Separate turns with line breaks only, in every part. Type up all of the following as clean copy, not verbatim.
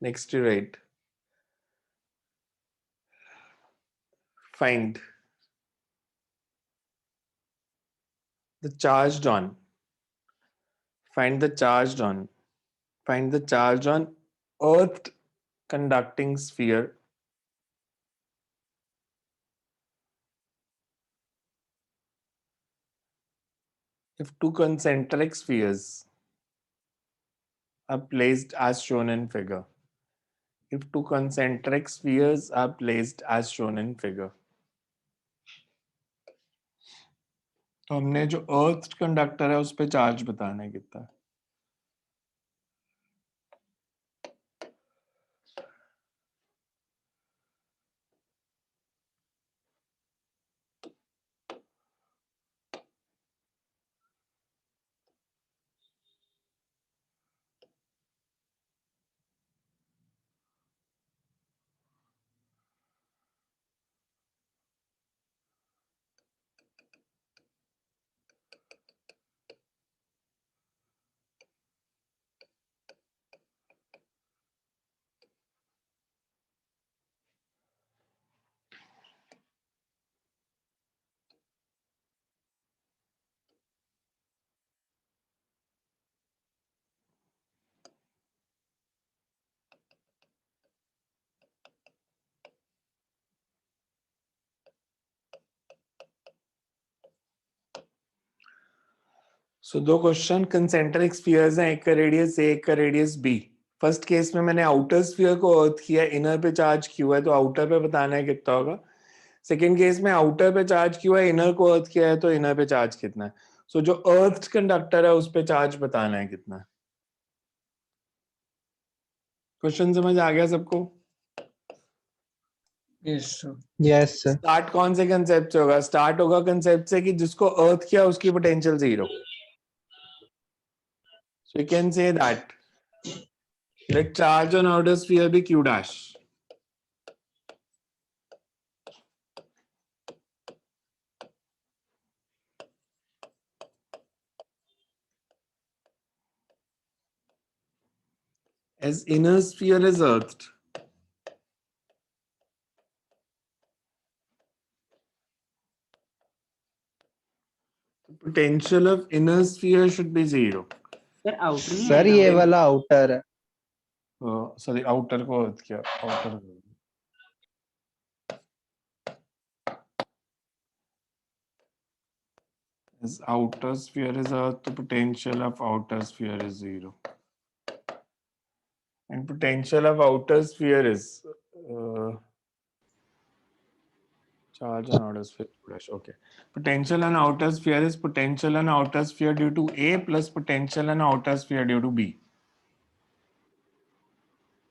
next to right. Find the charged on. Find the charged on. Find the charge on earth conducting sphere if two concentric spheres are placed as shown in figure. If two concentric spheres are placed as shown in figure. तो हमने जो अर्थ conductor है उस पे charge बताना है कितना. सो दो क्वेश्चन कंसेंट्रिक स्फीयर्स हैं, एक का रेडियस ए, एक का रेडियस बी. फर्स्ट केस में मैंने आउटर स्फीयर को अर्थ किया, इनर पे चार्ज क्यों है तो आउटर पे बताना है कितना होगा. सेकेंड केस में आउटर पे चार्ज क्यों है, इनर को अर्थ किया है तो इनर पे चार्ज कितना है. सो जो अर्थ कंडक्टर है उस पे चार्ज बताना है कितना है. क्वेश्चन समझ आ गया सबको?
Yes sir.
Yes sir.
Start कौन से कंसेप्ट से होगा? स्टार्ट होगा कंसेप्ट से कि जिसको अर्थ किया उसकी potential zero. So you can say that let charge on outer sphere be q dash. As inner sphere is earthed, the potential of inner sphere should be zero.
Sir outer नहीं
sir
आएगा
ये
वो?
वाला outer है.
Sorry, outer को earth किया, outer. As outer sphere is earth, the potential of outer sphere is zero. And potential of outer sphere is charge on outer sphere. Okay. Potential on outer sphere is potential on outer sphere due to A plus potential on outer sphere due to B.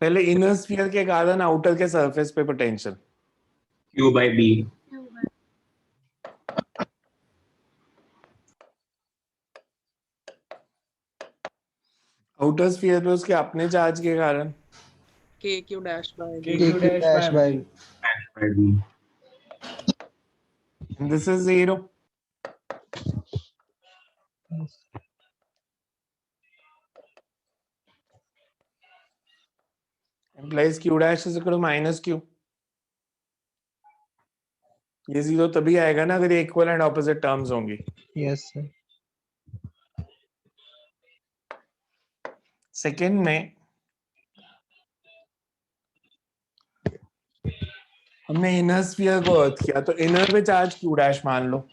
पहले inner sphere के कारण outer के surface पे potential.
Q by B.
Outer sphere पे उसके अपने charge के कारण
के Q dash by
Q dash by B.
By B.
This is zero. implies q dash is equal to minus q. ये जीरो तभी आएगा ना अगर ये इक्वल एंड ऑपोजिट टर्म्स होंगी.
Yes sir.
सेकेंड में हमने इनर स्फीयर को अर्थ किया तो इनर पे चार्ज q डैश मान लो.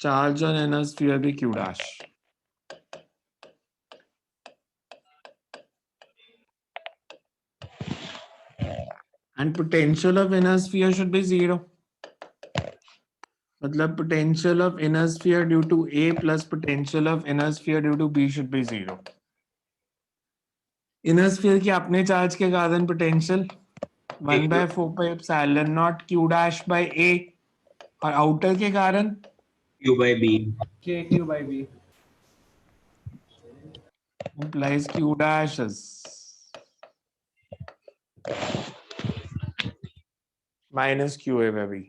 चार्ज ऑन इनर स्फीयर भी q dash. And potential of inner sphere should be zero. मतलब potential of inner sphere due to A plus potential of inner sphere due to B should be zero. Inner sphere के अपने charge के कारण potential 1/4 pi epsilon naught q dash by A और outer के कारण
Q by B.
K Q by B.
implies q dash is minus Q A में भी।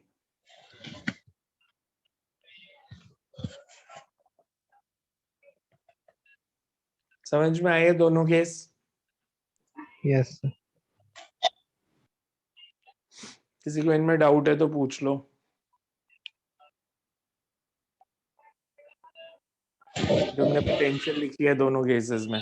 समझ में आए दोनों केस?
Yes, sir.
किसी को इनमें डाउट है तो पूछ लो। जो हमने पोटेंशियल लिखी है दोनों केसेस में।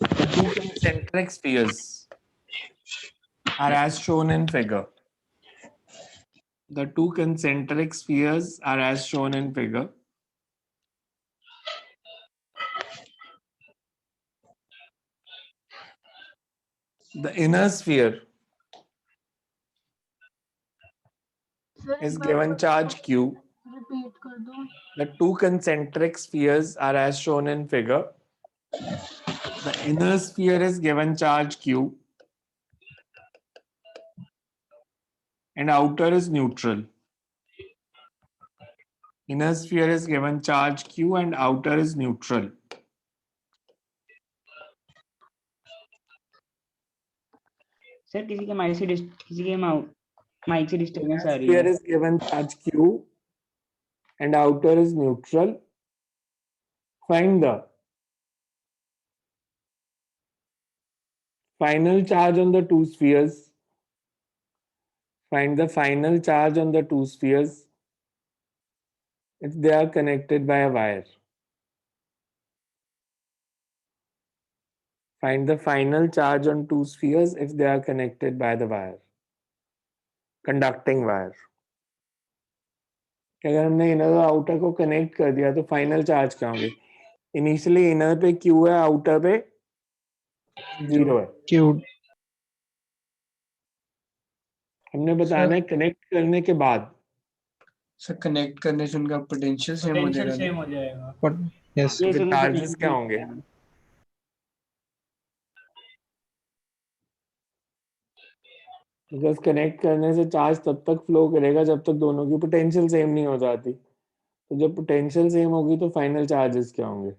Next, the two concentric spheres are as shown in figure. The two concentric spheres are as shown in figure. The inner sphere is given charge q. The two concentric spheres are as shown in figure. The inner sphere is given charge q and outer is neutral. Inner sphere is given charge q and outer is neutral.
Sir किसी के mic से disturbance आ रही
Sphere
है।
is given charge q and outer is neutral. Find the final charge on the two spheres. Find the final charge on the two spheres if they are connected by a wire. Find the final charge on two spheres if they are connected by the wire. Conducting wire. कि अगर हमने inner और outer को connect कर दिया तो final charge क्या होंगे? इनिशियली इनर पे Q है, आउटर पे 0 है।
Q.
हमने बताना है कनेक्ट करने के बाद।
सर कनेक्ट करने से उनका पोटेंशियल सेम हो जाएगा।
सेम हो जाएगा।
But yes,
ये
फिर
solution
चार्जेस
नहीं
क्या
है।
होंगे? बिकॉज कनेक्ट करने से चार्ज तब तक फ्लो करेगा जब तक दोनों की पोटेंशियल सेम नहीं हो जाती। तो जब पोटेंशियल सेम होगी तो फाइनल चार्जेस क्या होंगे?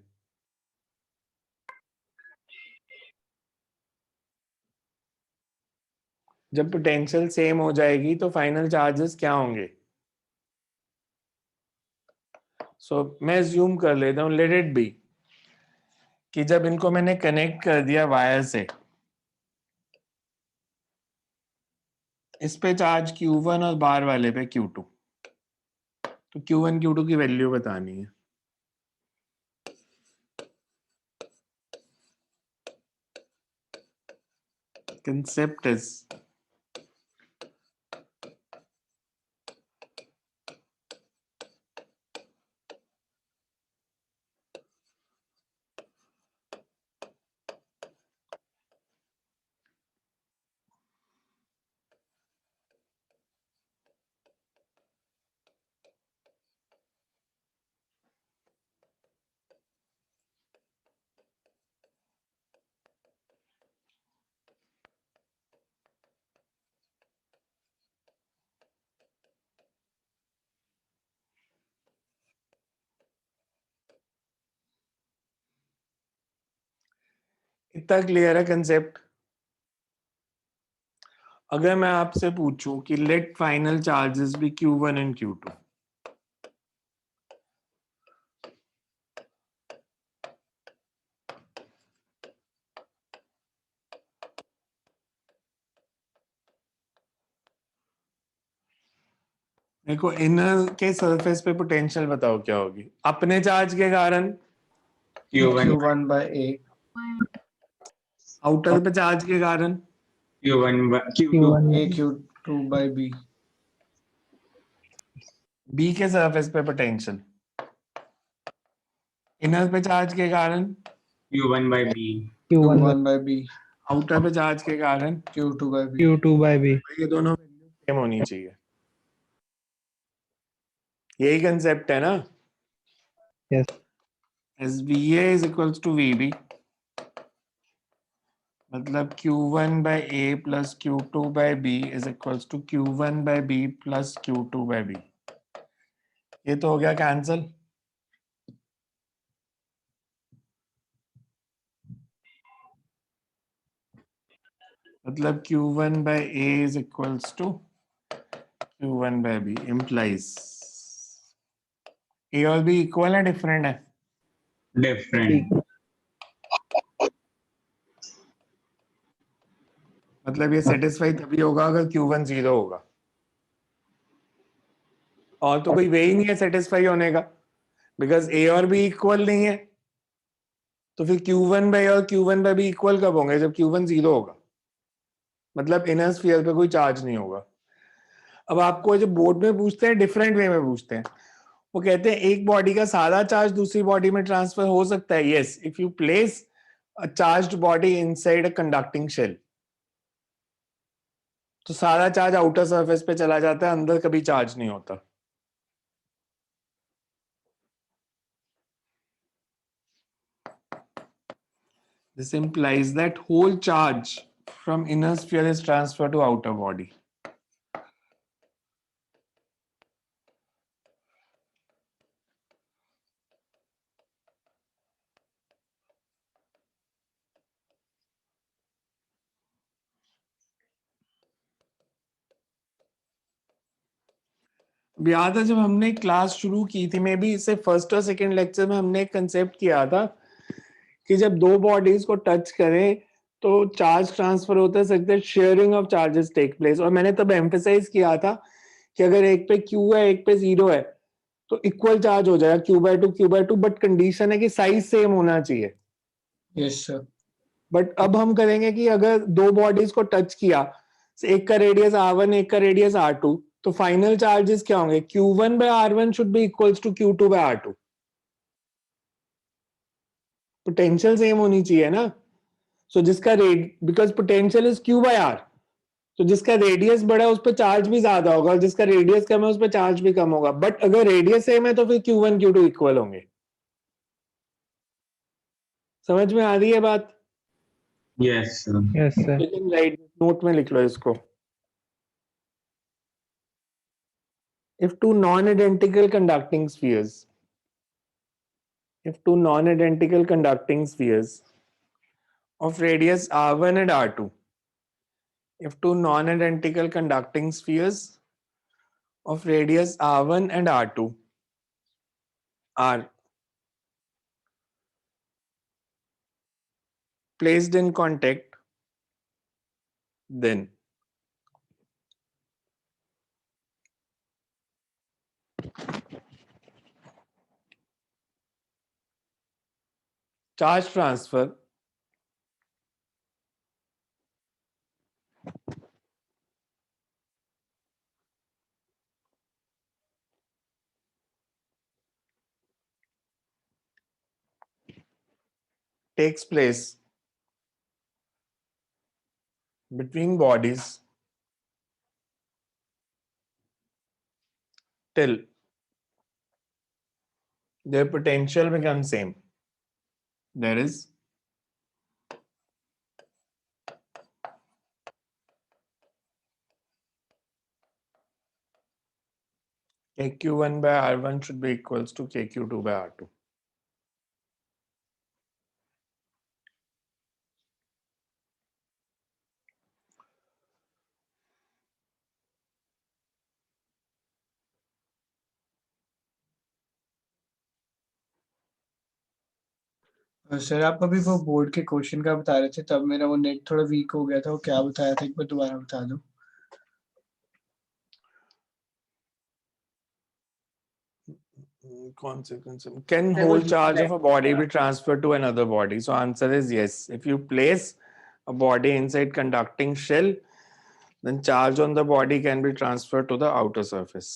जब पोटेंशियल सेम हो जाएगी तो फाइनल चार्जेस क्या होंगे? सो मैं अज्यूम कर लेता हूँ, लेट इट बी, कि जब इनको मैंने कनेक्ट कर दिया वायर से, इस पे चार्ज Q1 और बाहर वाले पे Q2, तो Q1 Q2 की वैल्यू बतानी है। Concept is इतना क्लियर है कंसेप्ट? अगर मैं आपसे पूछूं कि let final charges be Q1 and Q2, देखो इनर के सरफेस पे पोटेंशियल बताओ क्या होगी? अपने चार्ज के कारण,
Q1
Q1 by A,
outer पे चार्ज के कारण,
Q1 by Q2
Q1.
A Q2 by B,
B के सरफेस पे पोटेंशियल, इनर पे चार्ज के कारण,
Q1 by B
Q1
Q1 by B,
outer पे चार्ज के कारण।
Q2 by B.
Q2 by B.
ये दोनों सेम होनी चाहिए। यही कंसेप्ट है ना?
Yes.
as VA is equals to VB, मतलब Q1 by A plus Q2 by B is equals to Q1 by B plus Q2 by B. ये तो हो गया कैंसल. मतलब Q1 by A is equals to Q1 by B implies A और B equal है different है.
Different.
मतलब ये सेटिस्फाई तभी होगा अगर Q1 0 होगा. और तो कोई वे ही नहीं है सेटिस्फाई होने का, बिकॉज A और B इक्वल नहीं है. तो फिर Q1 by और Q1 by B इक्वल कब होंगे? जब Q1 0 होगा. मतलब इनर स्फीयर पे कोई चार्ज नहीं होगा. अब आपको जो बोर्ड में पूछते हैं डिफरेंट वे में पूछते हैं. वो कहते हैं एक बॉडी का सारा चार्ज दूसरी बॉडी में ट्रांसफर हो सकता है. Yes, if you place a charged body inside a conducting shell. तो सारा चार्ज आउटर सरफेस पे चला जाता है, अंदर कभी चार्ज नहीं होता. This implies that whole charge from inner sphere is transferred to outer body. याद है जब हमने क्लास शुरू की थी, मे बी इससे फर्स्ट और सेकंड लेक्चर में हमने एक कंसेप्ट किया था कि जब दो बॉडीज को टच करें तो चार्ज ट्रांसफर होता है, सकते sharing of charges take place. और मैंने तब एम्फेसाइज किया था कि अगर एक पे Q है एक पे 0 है तो इक्वल चार्ज हो जाएगा Q/2, बट कंडीशन है कि साइज सेम होना चाहिए.
Yes sir.
बट अब हम करेंगे कि अगर दो बॉडीज को टच किया, एक का रेडियस R1 एक का रेडियस R2, तो फाइनल चार्जेस क्या होंगे? Q1 by R1 should be equals to Q2 by R2. Potential same होनी चाहिए ना. सो जिसका because potential is Q by R, तो जिसका रेडियस बड़ा है उस पर चार्ज भी ज्यादा होगा और जिसका रेडियस कम है उस पर चार्ज भी कम होगा. बट अगर रेडियस सेम है तो फिर Q1 Q2 इक्वल होंगे. समझ में आ रही है बात?
Yes, sir.
Yes, sir.
Right, note में लिख लो इसको. If two non-identical conducting spheres, of radius R1 and R2, if two non-identical conducting spheres of radius R1 and R2 are placed in contact, then charge transfer takes place between bodies till their potential becomes same. There is KQ1 by R1 should be equals to KQ2 by R2.
Sir आप अभी वो board के question का बता रहे थे, तब मेरा वो नेट थोड़ा वीक हो गया था. वो क्या बताया था, एक बार दोबारा बता दो.
Consequence. Can whole charge of a body be transferred to another body? So answer is yes. If you place a body inside conducting shell, then charge on the body can be transferred to the outer surface.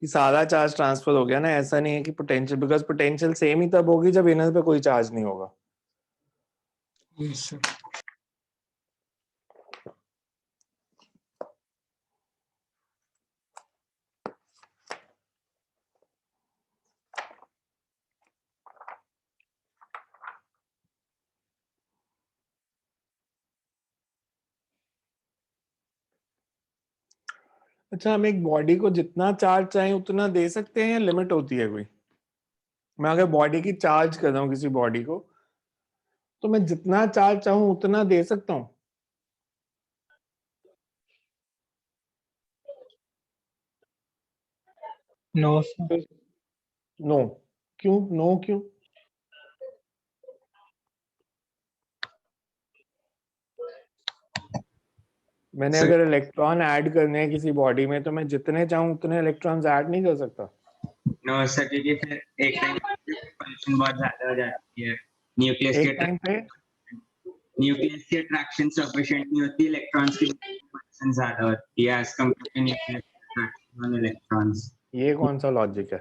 कि सारा charge transfer हो गया ना, ऐसा नहीं है कि potential, because potential same ही तब होगी जब इनर पे कोई चार्ज नहीं होगा.
Yes sir.
अच्छा, हम एक बॉडी को जितना चार्ज चाहे उतना दे सकते हैं या लिमिट होती है कोई? मैं अगर बॉडी की चार्ज कर रहा हूँ किसी बॉडी को, तो मैं जितना चार्ज चाहूँ उतना दे सकता हूँ?
No, sir.
नो। क्यों नो? क्यों? मैंने
Sir-
अगर इलेक्ट्रॉन ऐड करने हैं किसी बॉडी में तो मैं जितने चाहूँ उतने इलेक्ट्रॉन्स ऐड नहीं कर सकता?
नो सर, क्योंकि फिर एक टाइम पॉल्यूशन बहुत ज्यादा हो जाती है। न्यूक्लियस
एक टाइम पे
की अट्रैक्शन सफिशिएंट नहीं होती, इलेक्ट्रॉन्स की पॉल्यूशन ज्यादा होती है as compared to nucleus attraction on electrons.
ये कौन सा लॉजिक है?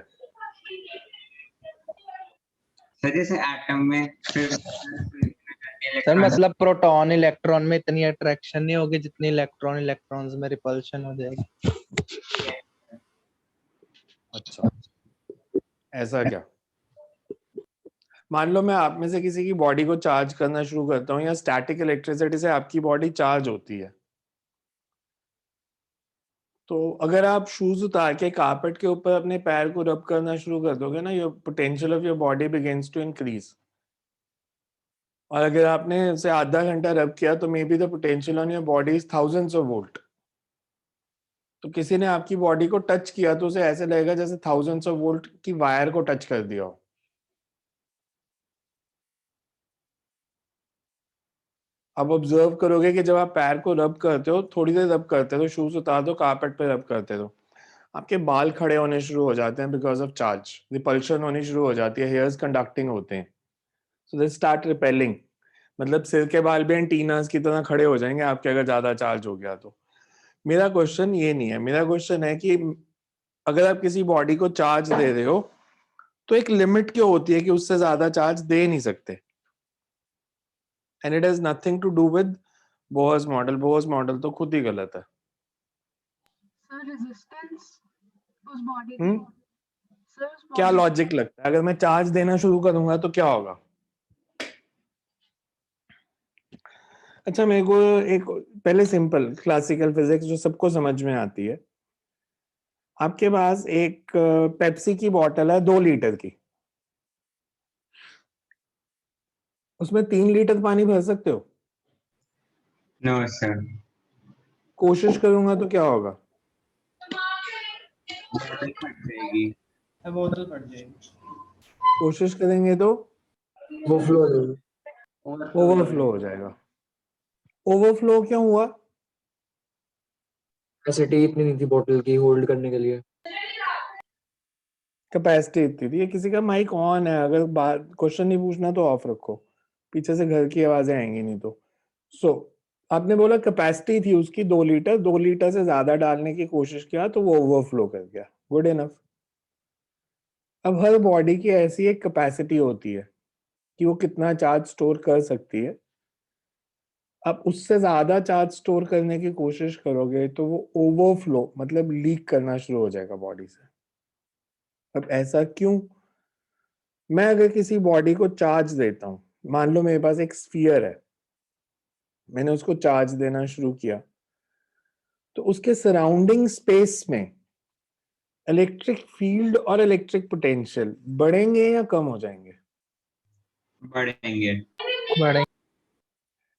सर जैसे एटम में फिर
सर मतलब प्रोटॉन इलेक्ट्रॉन में इतनी अट्रैक्शन नहीं होगी जितनी इलेक्ट्रॉन इलेक्ट्रॉन्स में रिपल्शन हो जाएगी।
अच्छा, ऐसा क्या? मान लो मैं आप में से किसी की बॉडी को चार्ज करना शुरू करता हूँ, या स्टैटिक इलेक्ट्रिसिटी से आपकी बॉडी चार्ज होती है, तो अगर आप शूज उतार के कारपेट के ऊपर अपने पैर को रब करना शुरू कर दोगे ना, your potential of your body begins to increase. और अगर आपने उसे आधा घंटा रब किया तो maybe the potential on your body is thousands of volt. तो किसी ने आपकी बॉडी को टच किया तो उसे ऐसे लगेगा जैसे थाउजेंड्स ऑफ वोल्ट की वायर को टच कर दिया हो। अब ऑब्जर्व करोगे कि जब आप पैर को रब करते हो, थोड़ी देर रब करते हो, शूज उतार दो, कारपेट पे रब करते हो, आपके बाल खड़े होने शुरू हो जाते हैं बिकॉज ऑफ चार्ज, रिपल्शन होनी शुरू हो जाती है, हेयर्स कंडक्टिंग होते हैं, सो दे स्टार्ट रिपेलिंग। मतलब सिर के बाल भी एंटीनास की तरह खड़े हो जाएंगे आपके अगर ज्यादा चार्ज हो गया तो। मेरा क्वेश्चन ये नहीं है, मेरा क्वेश्चन है कि अगर आप किसी बॉडी को चार्ज दे रहे हो तो एक लिमिट क्यों होती है कि उससे ज्यादा चार्ज दे नहीं सकते? And it has nothing to do with Bohr's model. Bohr's model तो खुद ही गलत है।
सर रेजिस्टेंस उस बॉडी
हम्म,
सर उस
क्या
body-
लॉजिक लगता है? अगर मैं चार्ज देना शुरू करूंगा तो क्या होगा? अच्छा, मेरे को एक पहले सिंपल क्लासिकल फिजिक्स जो सबको समझ में आती है। आपके पास एक पेप्सी की बोतल है 2 लीटर की, उसमें 3 लीटर पानी भर सकते हो?
नो सर,
कोशिश करूंगा तो क्या होगा?
बॉटल फट जाएगी।
बोतल फट जाएगी।
कोशिश करेंगे तो
वो फ्लो हो जाएगी।
ओवरफ्लो हो जाएगा। ओवरफ्लो क्यों हुआ?
कैपेसिटी इतनी नहीं थी बोतल की होल्ड करने के लिए।
कैपेसिटी इतनी थी। ये किसी का माइक ऑन है, अगर बात क्वेश्चन नहीं पूछना तो ऑफ रखो, पीछे से घर की आवाजें आएंगी नहीं तो। सो आपने बोला कैपेसिटी थी उसकी 2 लीटर, 2 लीटर से ज्यादा डालने की कोशिश किया तो वो ओवरफ्लो कर गया, गुड इनफ। अब हर बॉडी की ऐसी एक कैपेसिटी होती है कि वो कितना चार्ज स्टोर कर सकती है। आप उससे ज्यादा चार्ज स्टोर करने की कोशिश करोगे तो वो ओवरफ्लो मतलब लीक करना शुरू हो जाएगा बॉडी से। अब ऐसा क्यों? मैं अगर किसी बॉडी को चार्ज देता हूं, मान लो मेरे पास एक स्फीयर है, मैंने उसको चार्ज देना शुरू किया, तो उसके सराउंडिंग स्पेस में इलेक्ट्रिक फील्ड और इलेक्ट्रिक पोटेंशियल बढ़ेंगे या कम हो जाएंगे?
बढ़ेंगे।
बढ़ेंगे।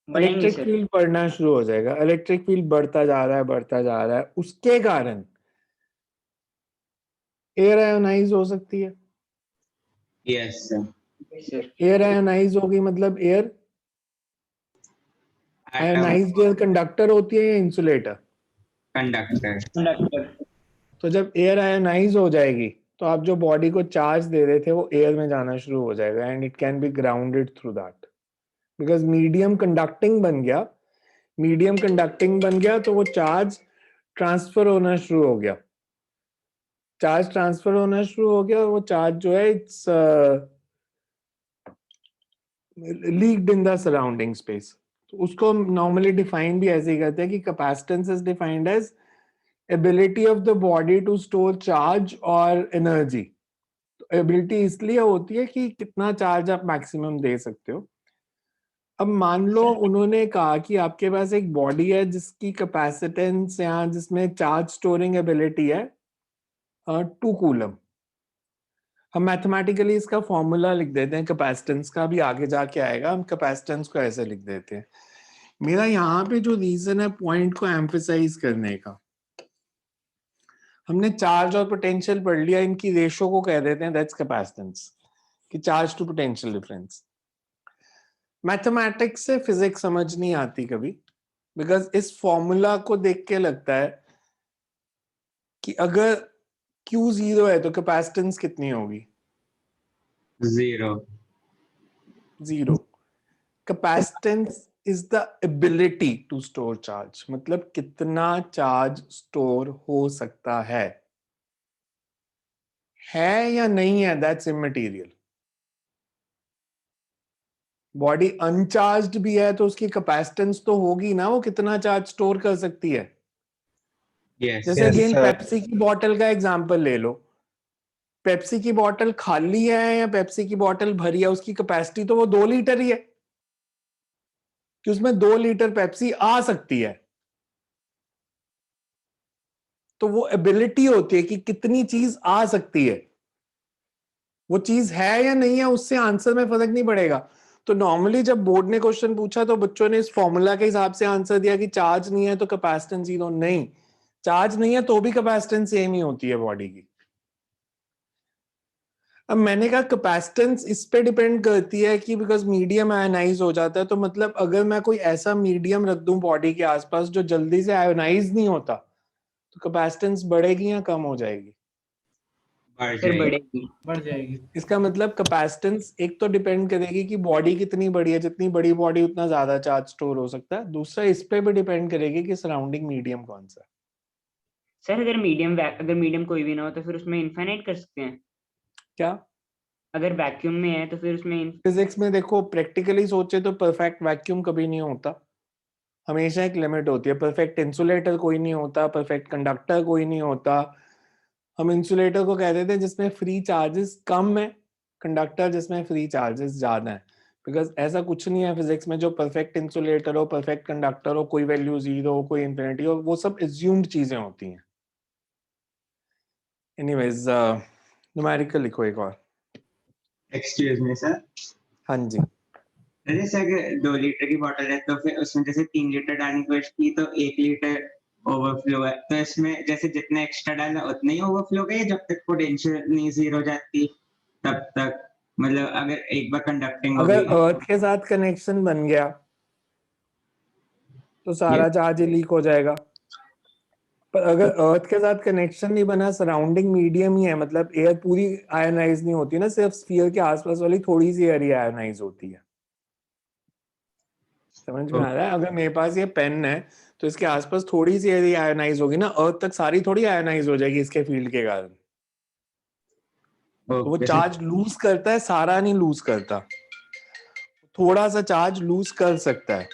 बढ़ेंगे
इलेक्ट्रिक
सर।
फील्ड बढ़ना शुरू हो जाएगा, इलेक्ट्रिक फील्ड बढ़ता जा रहा है, बढ़ता जा रहा है, उसके कारण एयर आयोनाइज हो सकती है।
Yes sir.
Sir
air ionise होगी मतलब air
atom
ionised air conductor होती है या इंसुलेटर?
कंडक्टर।
कंडक्टर।
तो जब एयर आयोनाइज हो जाएगी तो आप जो बॉडी को चार्ज दे रहे थे वो एयर में जाना शुरू हो जाएगा, and it can be grounded through that, because medium conducting बन गया। मीडियम कंडक्टिंग बन गया तो वो चार्ज ट्रांसफर होना शुरू हो गया। चार्ज ट्रांसफर होना शुरू हो गया और वो चार्ज जो है it's leaked in the surrounding space. तो उसको नॉर्मली डिफाइन भी ऐसे ही करते हैं कि capacitance is defined as ability of the body to store charge और एनर्जी। तो एबिलिटी इसलिए होती है कि कितना चार्ज आप मैक्सिमम दे सकते हो। अब मान लो उन्होंने कहा कि आपके पास एक बॉडी है जिसकी कैपेसिटेंस या जिसमें चार्ज स्टोरिंग एबिलिटी है 2 कूलम। हम मैथमेटिकली इसका फॉर्मूला लिख देते हैं कैपेसिटेंस का, भी आगे जाके आएगा। हम कैपेसिटेंस को ऐसे लिख देते हैं। मेरा यहाँ पे जो रीजन है पॉइंट को एम्फसाइज करने का, हमने चार्ज और पोटेंशियल पढ़ लिया, इनकी रेशो को कह देते हैं दैट्स कैपेसिटेंस, कि charge to potential difference. Mathematics से फिजिक्स समझ नहीं आती कभी, बिकॉज इस फॉर्मूला को देख के लगता है कि अगर Q 0 है तो कैपेसिटेंस कितनी होगी?
0.
0। Capacitance is the ability to store charge, मतलब कितना चार्ज स्टोर हो सकता है या नहीं है, दैट्स इमटेरियल। बॉडी अनचार्ज्ड भी है तो उसकी कैपेसिटेंस तो होगी ना, वो कितना चार्ज स्टोर कर सकती है।
Yes.
जैसे
Yes,
अगेन
sir.
पेप्सी की बोतल का एग्जांपल ले लो। पेप्सी की बोतल खाली है या पेप्सी की बोतल भरी है, उसकी कैपेसिटी तो वो 2 लीटर ही है, कि उसमें 2 लीटर पेप्सी आ सकती है। तो वो एबिलिटी होती है कि कितनी चीज आ सकती है। वो चीज है या नहीं है उससे आंसर में फर्क नहीं पड़ेगा। तो नॉर्मली जब बोर्ड ने क्वेश्चन पूछा तो बच्चों ने इस फॉर्मूला के हिसाब से आंसर दिया कि चार्ज नहीं है तो कैपेसिटेंस 0। नहीं, चार्ज नहीं है तो भी कैपेसिटेंस सेम ही होती है बॉडी की। अब मैंने कहा कैपेसिटेंस इस पे डिपेंड करती है कि बिकॉज मीडियम आयोनाइज हो जाता है, तो मतलब अगर मैं कोई ऐसा मीडियम रख दूं बॉडी के आसपास जो जल्दी से आयोनाइज नहीं होता, तो कैपेसिटेंस बढ़ेगी या कम हो जाएगी?
बढ़
सर
जाएगी.
बढ़ेगी।
बढ़ जाएगी।
इसका मतलब कैपेसिटेंस एक तो डिपेंड करेगी कि बॉडी कितनी बड़ी है, जितनी बड़ी बॉडी उतना ज्यादा चार्ज स्टोर हो सकता है। दूसरा इस पे भी डिपेंड करेगी कि सराउंडिंग मीडियम कौन सा है।
सर अगर मीडियम कोई भी ना हो तो फिर उसमें इनफाइनाइट कर सकते हैं।
क्या
अगर वैक्यूम में है तो फिर उसमें
फिजिक्स में देखो, प्रैक्टिकली सोचे तो परफेक्ट वैक्यूम कभी नहीं होता, हमेशा एक लिमिट होती है। परफेक्ट इंसुलेटर कोई नहीं होता, परफेक्ट कंडक्टर कोई नहीं होता। हम इंसुलेटर को कहते थे जिसमें फ्री चार्जेस कम है, कंडक्टर जिसमें फ्री चार्जेस ज्यादा है। बिकॉज ऐसा कुछ नहीं है फिजिक्स में जो परफेक्ट इंसुलेटर हो, परफेक्ट कंडक्टर हो, कोई वैल्यू 0 हो, कोई इंफिनिटी हो, वो सब एज्यूम्ड चीजें होती हैं। एनीवेज न्यूमेरिकल लिखो एक और।
Excuse me, sir.
हाँ जी।
अरे सर, अगर 2 लीटर की बोतल है तो फिर उसमें जैसे 3 लीटर डालने की कोशिश की तो 1 लीटर ओवरफ्लो है, तो इसमें जैसे जितना एक्स्ट्रा डाला उतना ही ओवरफ्लो गया, जब तक पोटेंशियल नहीं 0 हो जाती तब तक। मतलब अगर एक बार कंडक्टिंग हो
अगर
गई
अर्थ के साथ कनेक्शन बन गया तो सारा चार्ज लीक हो जाएगा। पर अगर अर्थ के साथ कनेक्शन नहीं बना, सराउंडिंग मीडियम ही है, मतलब एयर पूरी आयोनाइज नहीं होती ना, सिर्फ स्फीयर के आसपास वाली थोड़ी सी एयर आयोनाइज होती है। समझ में आ रहा है? अगर मेरे पास ये पेन है तो इसके आसपास थोड़ी सी एयर आयोनाइज होगी ना, अर्थ तक सारी थोड़ी आयोनाइज हो जाएगी इसके फील्ड के कारण। तो वो
Okay,
चार्ज लूज करता है, सारा नहीं लूज करता, थोड़ा सा चार्ज लूज कर सकता है।